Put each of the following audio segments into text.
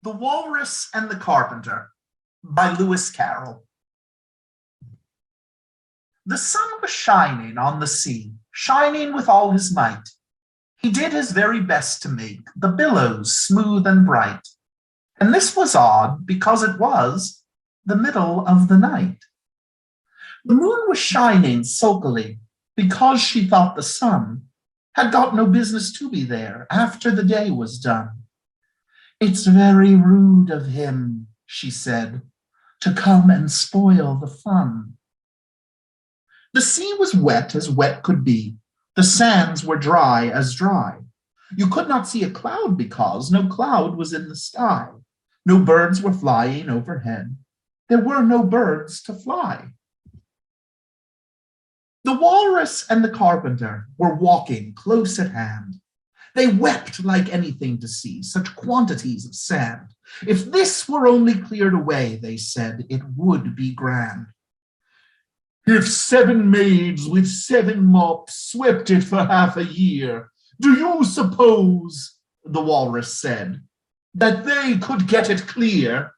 The Walrus and the Carpenter by Lewis Carroll. The sun was shining on the sea, shining with all his might. He did his very best to make the billows smooth and bright. And this was odd because it was the middle of the night. The moon was shining sulkily because she thought the sun had got no business to be there after the day was done. "It's very rude of him," she said, "to come and spoil the fun." The sea was wet as wet could be. The sands were dry as dry. You could not see a cloud because no cloud was in the sky. No birds were flying overhead. There were no birds to fly. The Walrus and the Carpenter were walking close at hand. They wept like anything to see such quantities of sand. If this were only cleared away, they said, it would be grand. "If 7 maids with 7 mops swept it for half a year, do you suppose," the Walrus said, "that they could get it clear?"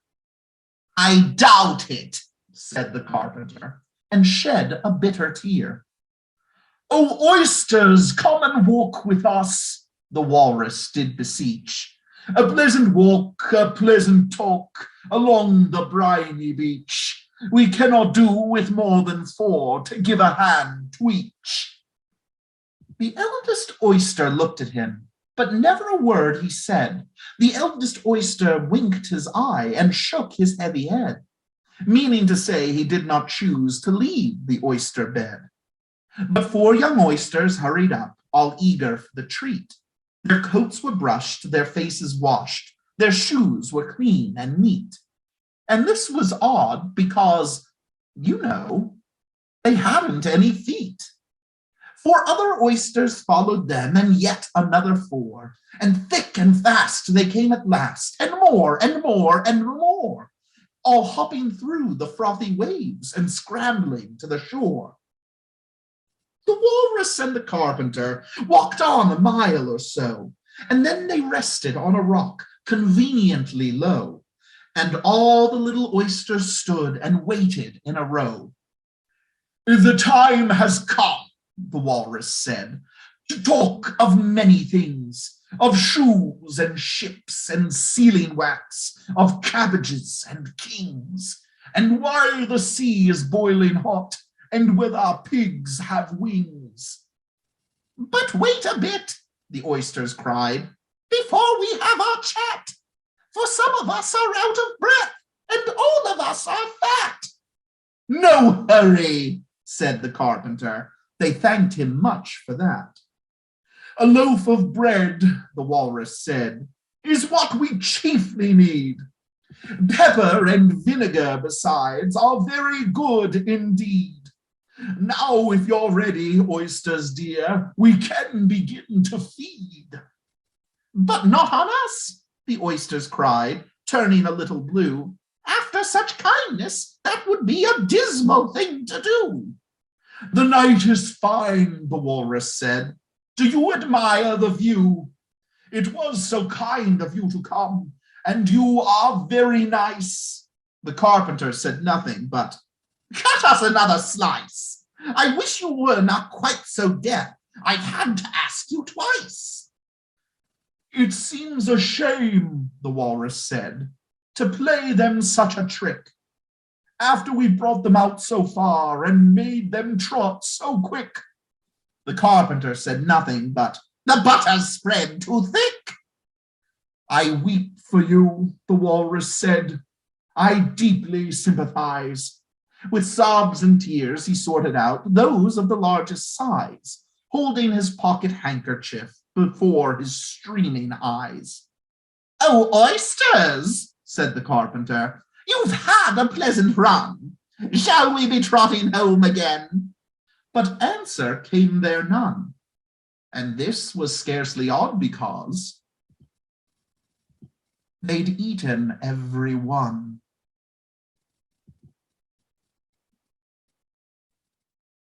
"I doubt it," said the Carpenter, and shed a bitter tear. "Oh, oysters, come and walk with us," the Walrus did beseech. "A pleasant walk, a pleasant talk, along the briny beach. We cannot do with more than 4 to give a hand to each." The eldest oyster looked at him, but never a word he said. The eldest oyster winked his eye and shook his heavy head, meaning to say he did not choose to leave the oyster bed. But 4 young oysters hurried up, all eager for the treat. Their coats were brushed, their faces washed, their shoes were clean and neat. And this was odd because, they hadn't any feet. 4 other oysters followed them, and yet another 4. And thick and fast they came at last, and more and more and more, all hopping through the frothy waves and scrambling to the shore. The Walrus and the Carpenter walked on a mile or so, and then they rested on a rock conveniently low, and all the little oysters stood and waited in a row. "The time has come," the Walrus said, "to talk of many things, of shoes and ships and sealing wax, of cabbages and kings, and why the sea is boiling hot, and whether pigs have wings." "But wait a bit," the oysters cried, "before we have our chat, for some of us are out of breath, and all of us are fat." "No hurry," said the Carpenter. They thanked him much for that. "A loaf of bread," the Walrus said, "is what we chiefly need. Pepper and vinegar, besides, are very good indeed. Now, if you're ready, oysters dear, we can begin to feed." "But not on us," the oysters cried, turning a little blue. "After such kindness, that would be a dismal thing to do." "The night is fine," the Walrus said. "Do you admire the view? It was so kind of you to come, and you are very nice." The Carpenter said nothing but, "Cut us another slice. I wish you were not quite so deaf. I've had to ask you twice." "It seems a shame," the Walrus said, "to play them such a trick, after we brought them out so far and made them trot so quick." The Carpenter said nothing but, "The butter's spread too thick." "I weep for you," the Walrus said. "I deeply sympathize." With sobs and tears he sorted out those of the largest size, holding his pocket handkerchief before his streaming eyes. "Oh, oysters," said the Carpenter, "you've had a pleasant run. Shall we be trotting home again?" But answer came there none, and this was scarcely odd because they'd eaten every one.